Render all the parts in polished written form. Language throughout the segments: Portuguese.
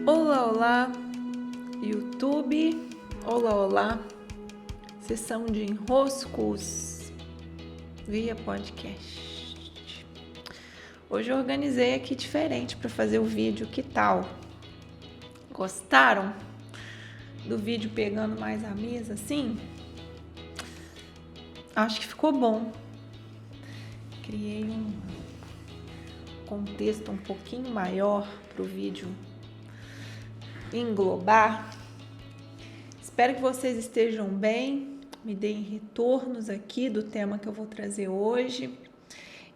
Olá, olá, YouTube, olá, olá, sessão de enroscos via podcast. Hoje eu organizei aqui diferente para fazer o vídeo, que tal? Gostaram do vídeo pegando mais a mesa assim? Acho que ficou bom. Criei um contexto um pouquinho maior para o vídeo englobar. Espero que vocês estejam bem, me deem retornos aqui do tema que eu vou trazer hoje.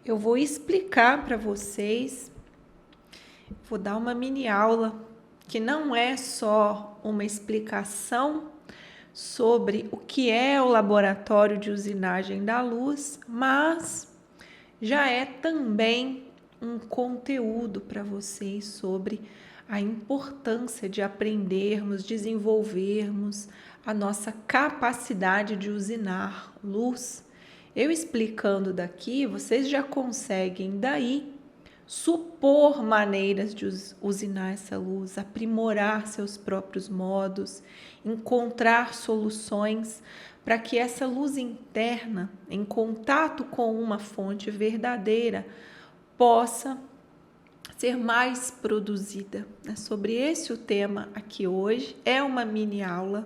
Eu vou explicar para vocês, vou dar uma mini aula que não é só uma explicação sobre o que é o laboratório de usinagem da luz, mas já é também um conteúdo para vocês sobre a importância de aprendermos, desenvolvermos a nossa capacidade de usinar luz. Eu explicando daqui, vocês já conseguem daí supor maneiras de usinar essa luz, aprimorar seus próprios modos, encontrar soluções para que essa luz interna, em contato com uma fonte verdadeira, possa ser mais produzida. É sobre esse o tema aqui hoje. É uma mini aula.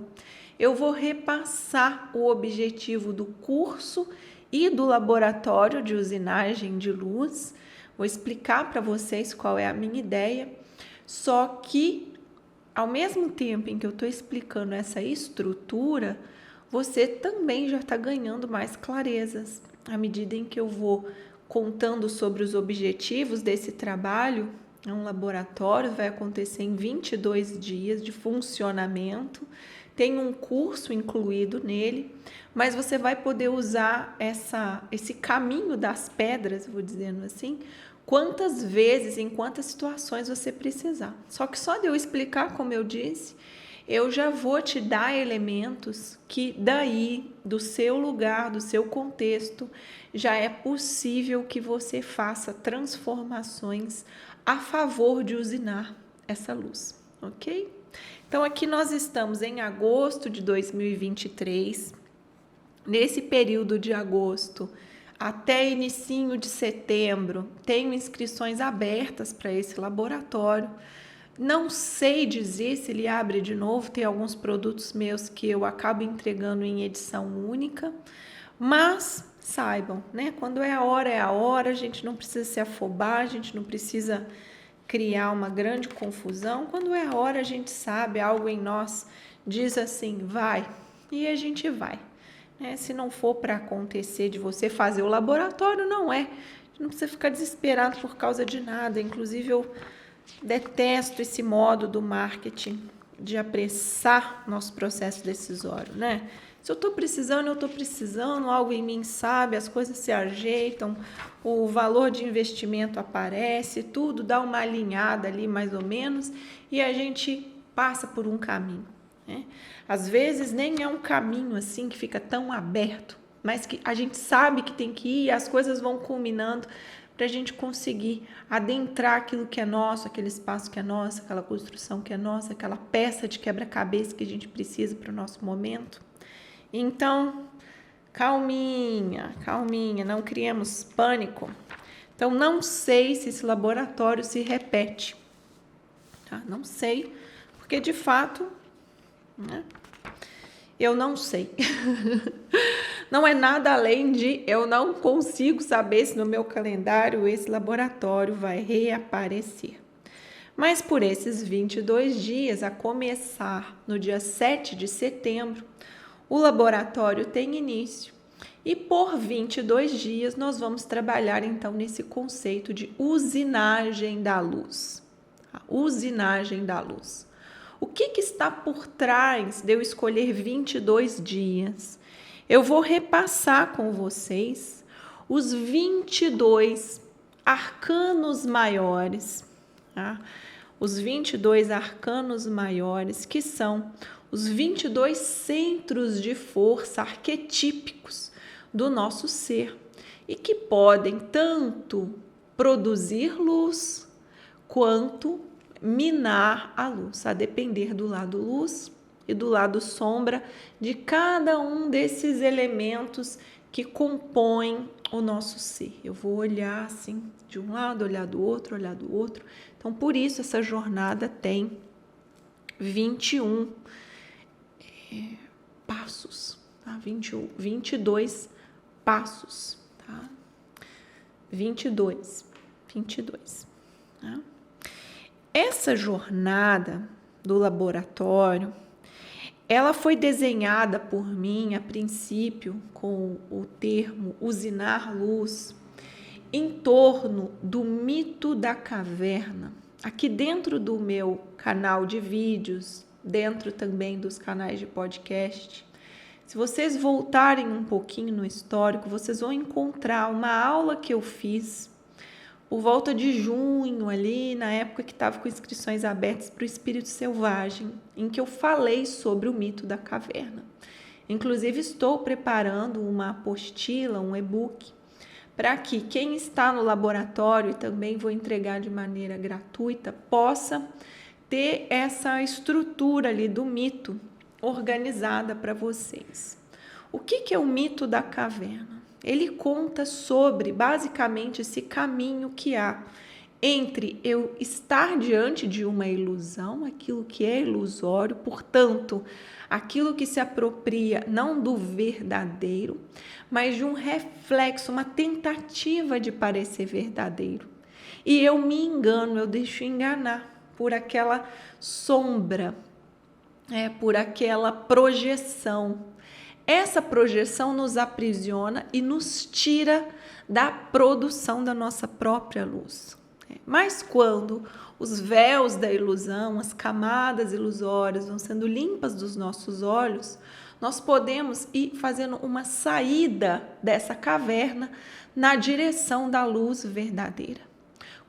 Eu vou repassar o objetivo do curso e do laboratório de usinagem de luz. Vou explicar para vocês qual é a minha ideia. Só que, ao mesmo tempo em que eu estou explicando essa estrutura, você também já está ganhando mais clarezas. À medida em que eu vou contando sobre os objetivos desse trabalho, é um laboratório, vai acontecer em 22 dias de funcionamento, tem um curso incluído nele, mas você vai poder usar esse caminho das pedras, vou dizendo assim, quantas vezes, em quantas situações você precisar. Só que só de eu explicar, como eu disse, eu já vou te dar elementos que daí, do seu lugar, do seu contexto, já é possível que você faça transformações a favor de usinar essa luz, ok? Então, aqui nós estamos em agosto de 2023. Nesse período de agosto até inicinho de setembro, tenho inscrições abertas para esse laboratório. Não sei dizer se ele abre de novo, tem alguns produtos meus que eu acabo entregando em edição única, mas saibam, né? Quando é a hora, a gente não precisa se afobar, a gente não precisa criar uma grande confusão. Quando é a hora, a gente sabe, algo em nós diz assim, vai, e a gente vai. Né? Se não for para acontecer de você fazer o laboratório, não é. A gente não precisa ficar desesperado por causa de nada. Inclusive, eu detesto esse modo do marketing de apressar nosso processo decisório, né? Se eu estou precisando, algo em mim sabe, as coisas se ajeitam, o valor de investimento aparece, tudo dá uma alinhada ali mais ou menos e a gente passa por um caminho, né? Às vezes nem é um caminho assim que fica tão aberto, mas que a gente sabe que tem que ir e as coisas vão culminando para a gente conseguir adentrar aquilo que é nosso, aquele espaço que é nosso, aquela construção que é nossa, aquela peça de quebra-cabeça que a gente precisa para o nosso momento. Então, calminha, calminha, não criemos pânico. Então, não sei se esse laboratório se repete, tá? Não sei, porque de fato, né, eu não sei. Não é nada além de eu não consigo saber se no meu calendário esse laboratório vai reaparecer. Mas por esses 22 dias, a começar no dia 7 de setembro, o laboratório tem início e por 22 dias nós vamos trabalhar então nesse conceito de usinagem da luz. A usinagem da luz. O que está por trás de eu escolher 22 dias? Eu vou repassar com vocês os 22 arcanos maiores, tá? Os 22 arcanos maiores, que são os 22 centros de força arquetípicos do nosso ser e que podem tanto produzir luz quanto minar a luz, a depender do lado luz e do lado sombra de cada um desses elementos que compõem o nosso ser. Eu vou olhar assim, de um lado, olhar do outro, olhar do outro. Então, por isso, essa jornada tem 21 passos, tá? 22 passos, tá? 22. Tá? Essa jornada do laboratório, ela foi desenhada por mim a princípio com o termo usinar luz em torno do mito da caverna. Aqui dentro do meu canal de vídeos, dentro também dos canais de podcast, se vocês voltarem um pouquinho no histórico, vocês vão encontrar uma aula que eu fiz por volta de junho, ali na época que estava com inscrições abertas para o Espírito Selvagem, em que eu falei sobre o mito da caverna. Inclusive, estou preparando uma apostila, um e-book, para que quem está no laboratório, e também vou entregar de maneira gratuita, possa ter essa estrutura ali do mito organizada para vocês. O que é o mito da caverna? Ele conta sobre, basicamente, esse caminho que há entre eu estar diante de uma ilusão, aquilo que é ilusório, portanto, aquilo que se apropria não do verdadeiro, mas de um reflexo, uma tentativa de parecer verdadeiro. E eu me engano, eu deixo enganar por aquela sombra, por aquela projeção. Essa projeção nos aprisiona e nos tira da produção da nossa própria luz. Mas quando os véus da ilusão, as camadas ilusórias vão sendo limpas dos nossos olhos, nós podemos ir fazendo uma saída dessa caverna na direção da luz verdadeira.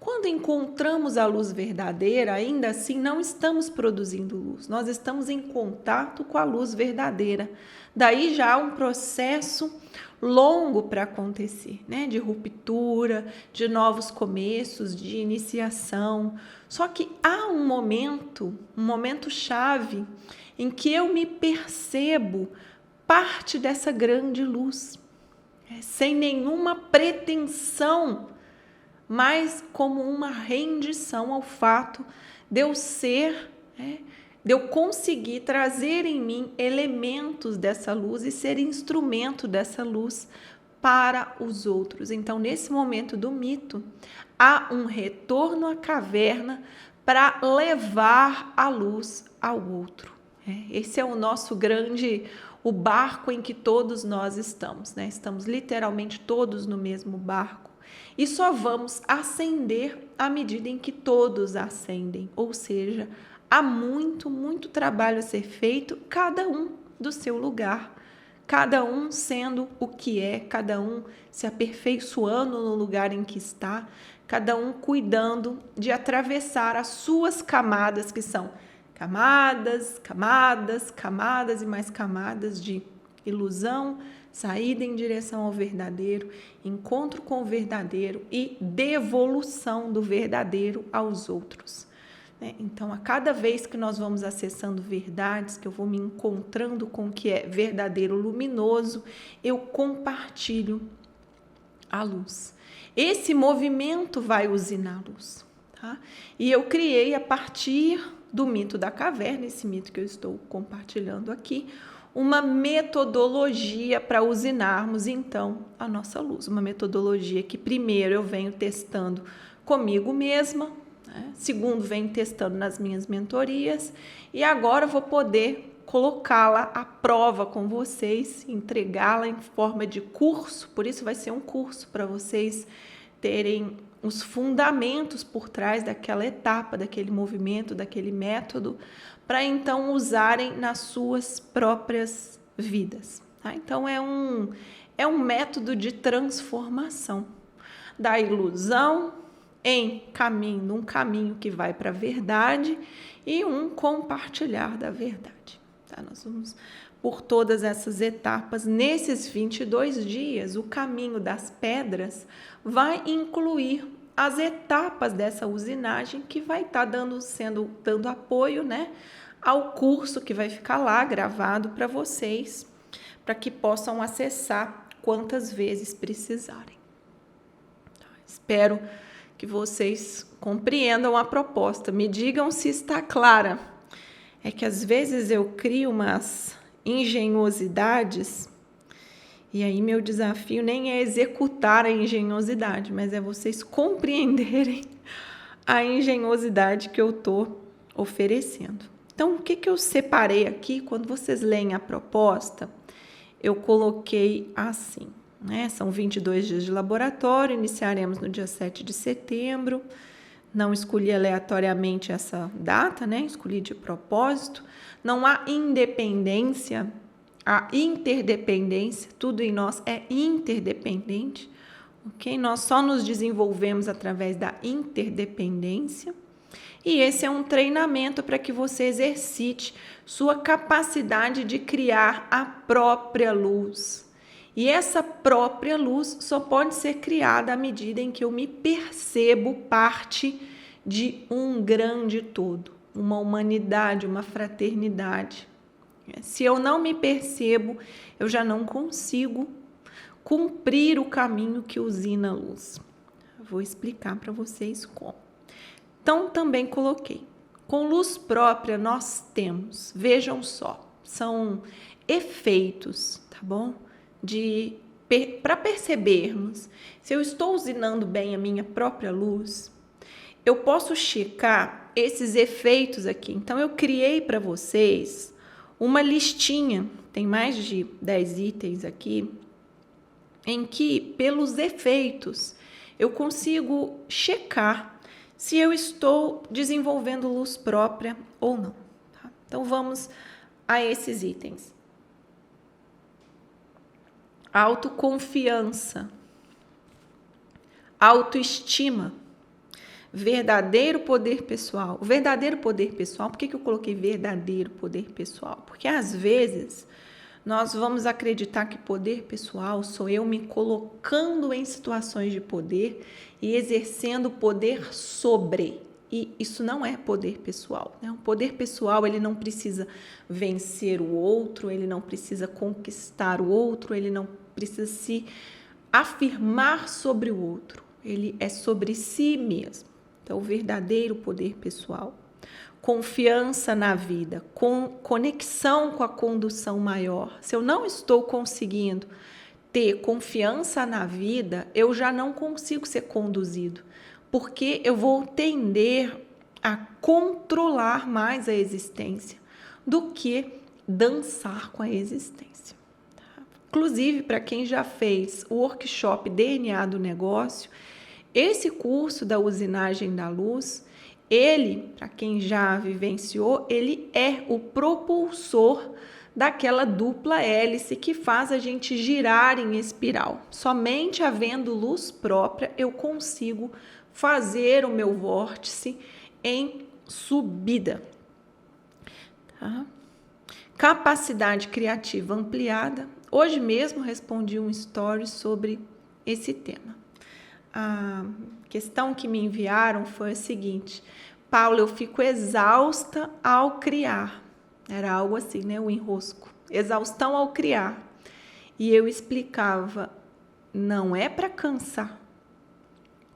Quando encontramos a luz verdadeira, ainda assim não estamos produzindo luz, nós estamos em contato com a luz verdadeira. Daí já há um processo longo para acontecer, né? De ruptura, de novos começos, de iniciação. Só que há um momento chave, em que eu me percebo parte dessa grande luz, sem nenhuma pretensão, mas como uma rendição ao fato de eu ser, de eu conseguir trazer em mim elementos dessa luz e ser instrumento dessa luz para os outros. Então, nesse momento do mito, há um retorno à caverna para levar a luz ao outro. Esse é o nosso o barco em que todos nós estamos, né? Estamos literalmente todos no mesmo barco. E só vamos ascender à medida em que todos ascendem, ou seja, há muito, muito trabalho a ser feito, cada um do seu lugar, cada um sendo o que é, cada um se aperfeiçoando no lugar em que está, cada um cuidando de atravessar as suas camadas, que são camadas, camadas, camadas e mais camadas de ilusão, saída em direção ao verdadeiro, encontro com o verdadeiro e devolução do verdadeiro aos outros. Então, a cada vez que nós vamos acessando verdades, que eu vou me encontrando com o que é verdadeiro, luminoso, eu compartilho a luz. Esse movimento vai usinar a luz, tá? E eu criei, a partir do mito da caverna, esse mito que eu estou compartilhando aqui, uma metodologia para usinarmos, então, a nossa luz. Uma metodologia que, primeiro, eu venho testando comigo mesma, né? Segundo, venho testando nas minhas mentorias, e agora vou poder colocá-la à prova com vocês, entregá-la em forma de curso. Por isso vai ser um curso para vocês terem os fundamentos por trás daquela etapa, daquele movimento, daquele método, para então usarem nas suas próprias vidas. Tá? Então é um método de transformação da ilusão em um caminho que vai para a verdade e um compartilhar da verdade. Tá? Nós vamos por todas essas etapas. Nesses 22 dias, o caminho das pedras vai incluir as etapas dessa usinagem que vai estar dando apoio, né, ao curso que vai ficar lá gravado para vocês, para que possam acessar quantas vezes precisarem. Espero que vocês compreendam a proposta. Me digam se está clara. É que às vezes eu crio umas engenhosidades e aí meu desafio nem é executar a engenhosidade, mas é vocês compreenderem a engenhosidade que eu estou oferecendo. Então, o que eu separei aqui? Quando vocês leem a proposta, eu coloquei assim, né? São 22 dias de laboratório, iniciaremos no dia 7 de setembro. Não escolhi aleatoriamente essa data, né? Escolhi de propósito. Não há independência, há interdependência. Tudo em nós é interdependente, ok? Nós só nos desenvolvemos através da interdependência. E esse é um treinamento para que você exercite sua capacidade de criar a própria luz. E essa própria luz só pode ser criada à medida em que eu me percebo parte de um grande todo, uma humanidade, uma fraternidade. Se eu não me percebo, eu já não consigo cumprir o caminho que usina a luz. Eu vou explicar para vocês como. Então, também coloquei. Com luz própria, nós temos, vejam só, são efeitos, tá bom? Para percebermos se eu estou usinando bem a minha própria luz, eu posso checar esses efeitos aqui. Então, eu criei para vocês uma listinha, tem mais de 10 itens aqui, em que, pelos efeitos, eu consigo checar se eu estou desenvolvendo luz própria ou não. Tá? Então, vamos a esses itens. Autoconfiança, autoestima, verdadeiro poder pessoal. O verdadeiro poder pessoal, por que eu coloquei verdadeiro poder pessoal? Porque às vezes nós vamos acreditar que poder pessoal sou eu me colocando em situações de poder e exercendo poder sobre. E isso não é poder pessoal, né? O poder pessoal, ele não precisa vencer o outro, ele não precisa conquistar o outro, ele não precisa se afirmar sobre o outro. Ele é sobre si mesmo. Então, o verdadeiro poder pessoal. Confiança na vida, conexão com a condução maior. Se eu não estou conseguindo ter confiança na vida, eu já não consigo ser conduzido, porque eu vou tender a controlar mais a existência do que dançar com a existência. Inclusive, para quem já fez o workshop DNA do negócio, esse curso da usinagem da luz, ele, para quem já vivenciou, ele é o propulsor daquela dupla hélice que faz a gente girar em espiral. Somente havendo luz própria eu consigo fazer o meu vórtice em subida. Tá? Capacidade criativa ampliada. Hoje mesmo respondi um story sobre esse tema. A questão que me enviaram foi a seguinte: Paula, eu fico exausta ao criar. Era algo assim, né? O enrosco. Exaustão ao criar. E eu explicava, não é para cansar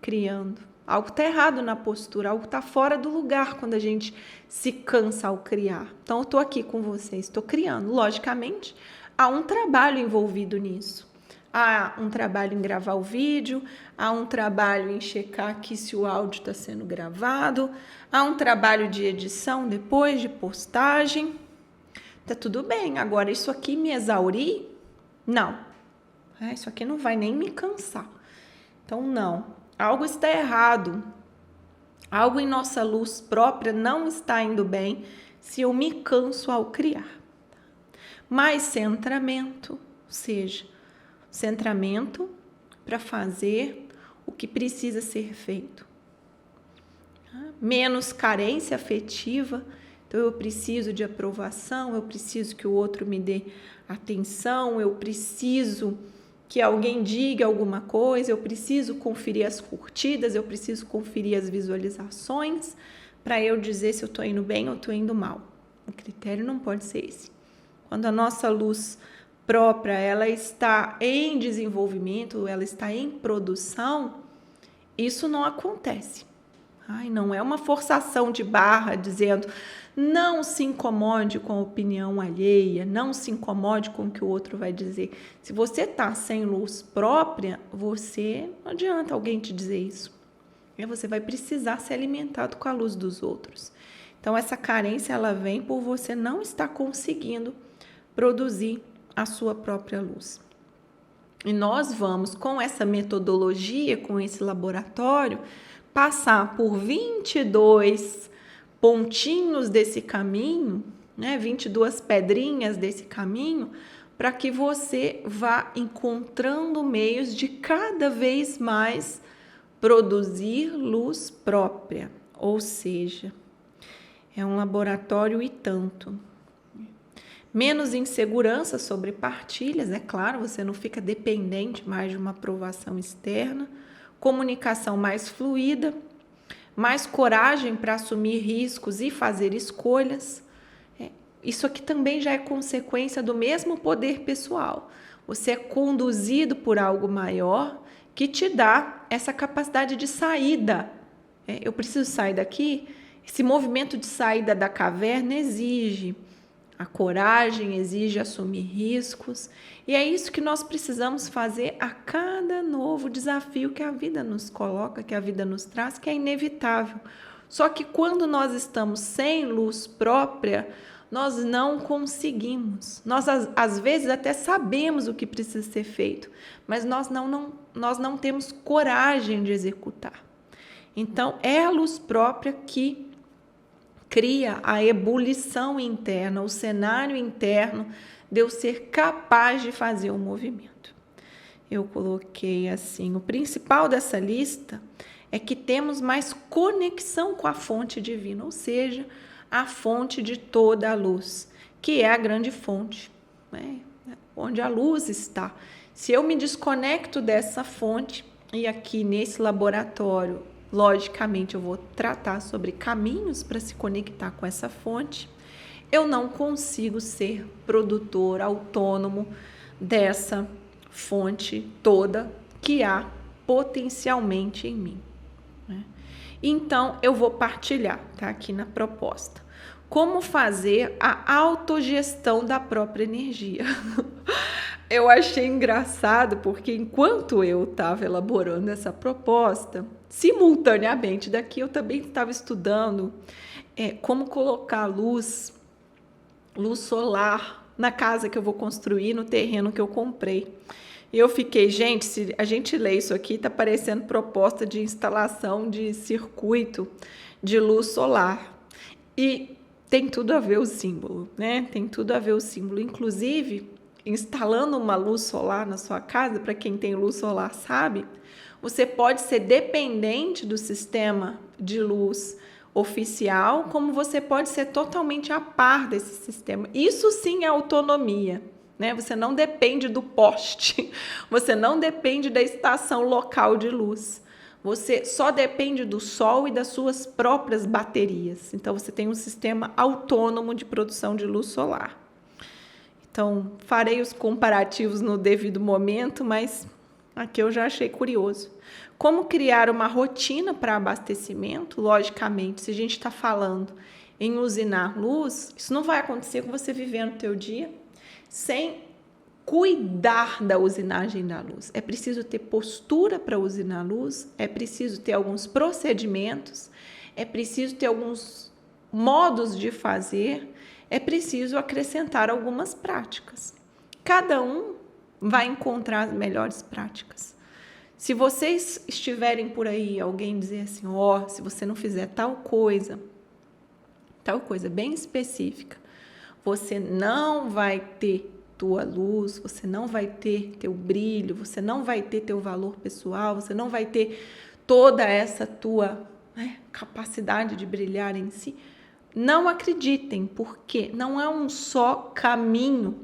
criando. Algo está errado na postura, algo está fora do lugar quando a gente se cansa ao criar. Então, eu estou aqui com vocês, estou criando. Logicamente, há um trabalho envolvido nisso. Há um trabalho em gravar o vídeo, há um trabalho em checar aqui se o áudio está sendo gravado, há um trabalho de edição depois de postagem. Tá tudo bem, agora isso aqui me exaurir? Não. Isso aqui não vai nem me cansar. Então, não. Algo está errado. Algo em nossa luz própria não está indo bem se eu me canso ao criar. Mais centramento, ou seja, centramento para fazer o que precisa ser feito. Menos carência afetiva, então eu preciso de aprovação, eu preciso que o outro me dê atenção, eu preciso que alguém diga alguma coisa, eu preciso conferir as curtidas, eu preciso conferir as visualizações para eu dizer se eu estou indo bem ou estou indo mal. O critério não pode ser esse. Quando a nossa luz própria, ela está em desenvolvimento, ela está em produção, isso não acontece. Ai, não é uma forçação de barra dizendo não se incomode com a opinião alheia, não se incomode com o que o outro vai dizer. Se você está sem luz própria, não adianta alguém te dizer isso. Você vai precisar ser alimentado com a luz dos outros. Então, essa carência, ela vem por você não estar conseguindo produzir a sua própria luz. E nós vamos, com essa metodologia, com esse laboratório, passar por 22 pontinhos desse caminho, 22 pedrinhas desse caminho, para que você vá encontrando meios de cada vez mais produzir luz própria. Ou seja, é um laboratório e tanto. Menos insegurança sobre partilhas, é claro, você não fica dependente mais de uma aprovação externa, comunicação mais fluida, mais coragem para assumir riscos e fazer escolhas. Isso aqui também já é consequência do mesmo poder pessoal. Você é conduzido por algo maior que te dá essa capacidade de saída. Eu preciso sair daqui? Esse movimento de saída da caverna exige a coragem, exige assumir riscos. E é isso que nós precisamos fazer a cada novo desafio que a vida nos coloca, que a vida nos traz, que é inevitável. Só que quando nós estamos sem luz própria, nós não conseguimos. Nós, às vezes, até sabemos o que precisa ser feito, mas nós não temos coragem de executar. Então, é a luz própria que cria a ebulição interna, o cenário interno de eu ser capaz de fazer o movimento. Eu coloquei assim, o principal dessa lista é que temos mais conexão com a fonte divina, ou seja, a fonte de toda a luz, que é a grande fonte, onde a luz está. Se eu me desconecto dessa fonte, e aqui nesse laboratório, logicamente, eu vou tratar sobre caminhos para se conectar com essa fonte, eu não consigo ser produtor autônomo dessa fonte toda que há potencialmente em mim. Então, eu vou partilhar, tá? Aqui na proposta. Como fazer a autogestão da própria energia. Eu achei engraçado porque enquanto eu estava elaborando essa proposta, simultaneamente daqui eu também estava estudando como colocar luz solar na casa que eu vou construir, no terreno que eu comprei. E eu fiquei, gente, se a gente lê isso aqui, está parecendo proposta de instalação de circuito de luz solar. E tem tudo a ver o símbolo, Tem tudo a ver o símbolo. Inclusive, instalando uma luz solar na sua casa, para quem tem luz solar sabe, você pode ser dependente do sistema de luz oficial, como você pode ser totalmente a par desse sistema. Isso sim é autonomia, Você não depende do poste, você não depende da estação local de luz. Você só depende do sol e das suas próprias baterias. Então, você tem um sistema autônomo de produção de luz solar. Então, farei os comparativos no devido momento, mas aqui eu já achei curioso. Como criar uma rotina para abastecimento? Logicamente, se a gente está falando em usinar luz, isso não vai acontecer com você vivendo o teu dia sem cuidar da usinagem da luz. É preciso ter postura para usinar luz, é preciso ter alguns procedimentos, é preciso ter alguns modos de fazer, é preciso acrescentar algumas práticas. Cada um vai encontrar as melhores práticas. Se vocês estiverem por aí, alguém dizer assim, se você não fizer tal coisa bem específica, você não vai ter tua luz, você não vai ter teu brilho, você não vai ter teu valor pessoal, você não vai ter toda essa tua capacidade de brilhar em si. Não acreditem, porque não é um só caminho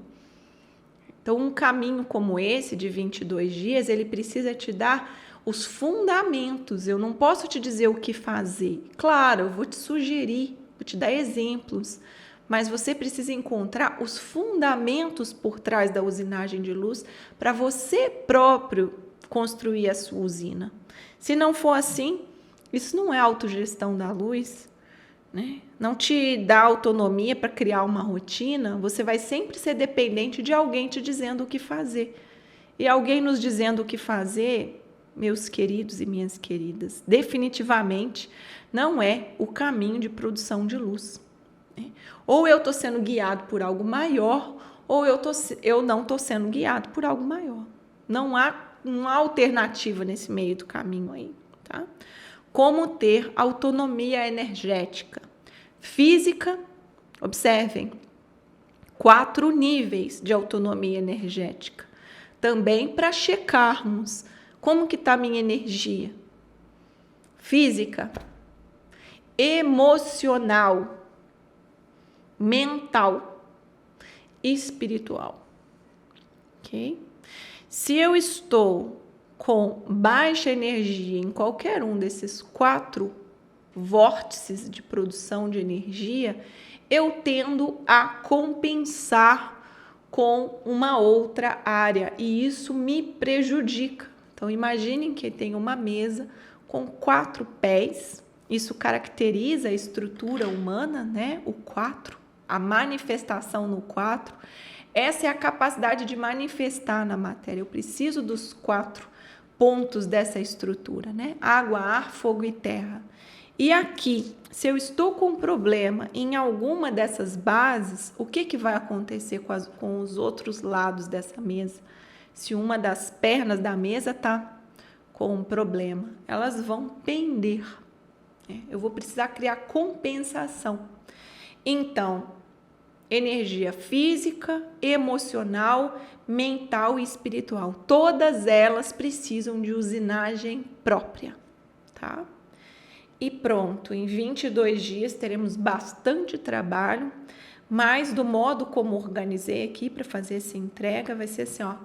Então, um caminho como esse de 22 dias, ele precisa te dar os fundamentos. Eu não posso te dizer o que fazer. Claro, eu vou te sugerir, vou te dar exemplos, mas você precisa encontrar os fundamentos por trás da usinagem de luz para você próprio construir a sua usina. Se não for assim, isso não é autogestão da luz, né? Não te dá autonomia para criar uma rotina. Você vai sempre ser dependente de alguém te dizendo o que fazer. E alguém nos dizendo o que fazer, meus queridos e minhas queridas, definitivamente não é o caminho de produção de luz. Ou eu estou sendo guiado por algo maior, ou eu não estou sendo guiado por algo maior. Não há uma alternativa nesse meio do caminho aí, tá? Como ter autonomia energética? Física, observem, 4 níveis de autonomia energética. Também para checarmos como que está a minha energia. Física, emocional, mental, espiritual. Ok? Se eu estou com baixa energia em qualquer um desses 4 vórtices de produção de energia, eu tendo a compensar com uma outra área e isso me prejudica. Então, imaginem que tem uma mesa com 4 pés, isso caracteriza a estrutura humana, né? O 4, a manifestação no 4. Essa é a capacidade de manifestar na matéria. Eu preciso dos 4 pontos dessa estrutura, né? Água, ar, fogo e terra. E aqui, se eu estou com um problema em alguma dessas bases, o que vai acontecer com os outros lados dessa mesa? Se uma das pernas da mesa está com um problema, elas vão pender. Eu vou precisar criar compensação. Então, energia física, emocional, mental e espiritual. Todas elas precisam de usinagem própria, tá? E pronto, em 22 dias teremos bastante trabalho, mas do modo como organizei aqui para fazer essa entrega, vai ser assim, ó,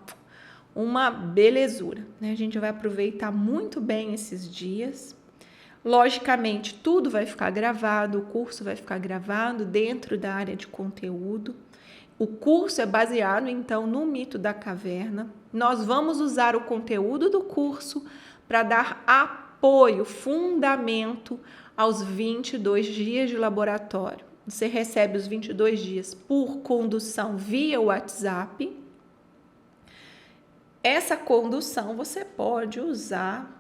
uma belezura, né? A gente vai aproveitar muito bem esses dias. Logicamente, tudo vai ficar gravado, o curso vai ficar gravado dentro da área de conteúdo. O curso é baseado, então, no mito da caverna. Nós vamos usar o conteúdo do curso para dar apoio, fundamento aos 22 dias de laboratório. Você recebe os 22 dias por condução via WhatsApp. Essa condução você pode usar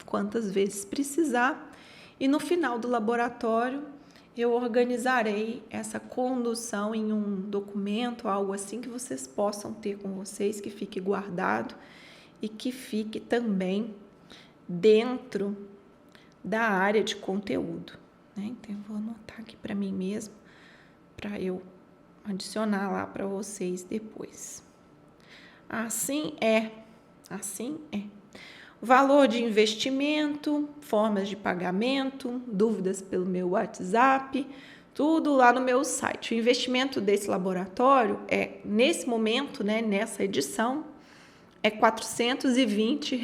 quantas vezes precisar, e no final do laboratório eu organizarei essa condução em um documento, algo assim que vocês possam ter com vocês, que fique guardado e que fique também dentro da área de conteúdo, né? Então eu vou anotar aqui para mim mesmo, para eu adicionar lá para vocês depois. Assim é. Valor de investimento, formas de pagamento, dúvidas pelo meu WhatsApp, tudo lá no meu site. O investimento desse laboratório nesse momento, né, nessa edição, é R$ 420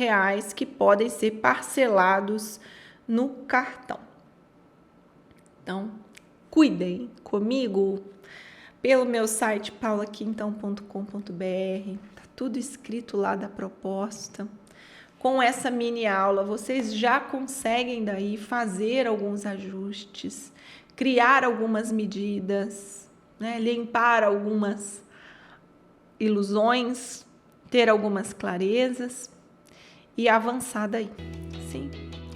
que podem ser parcelados no cartão. Então, cuidem comigo pelo meu site paulaquintão.com.br, tá tudo escrito lá da proposta. Com essa mini aula, vocês já conseguem daí fazer alguns ajustes, criar algumas medidas, né? Limpar algumas ilusões, ter algumas clarezas e avançar daí. Sim,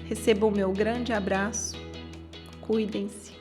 recebam o meu grande abraço, cuidem-se.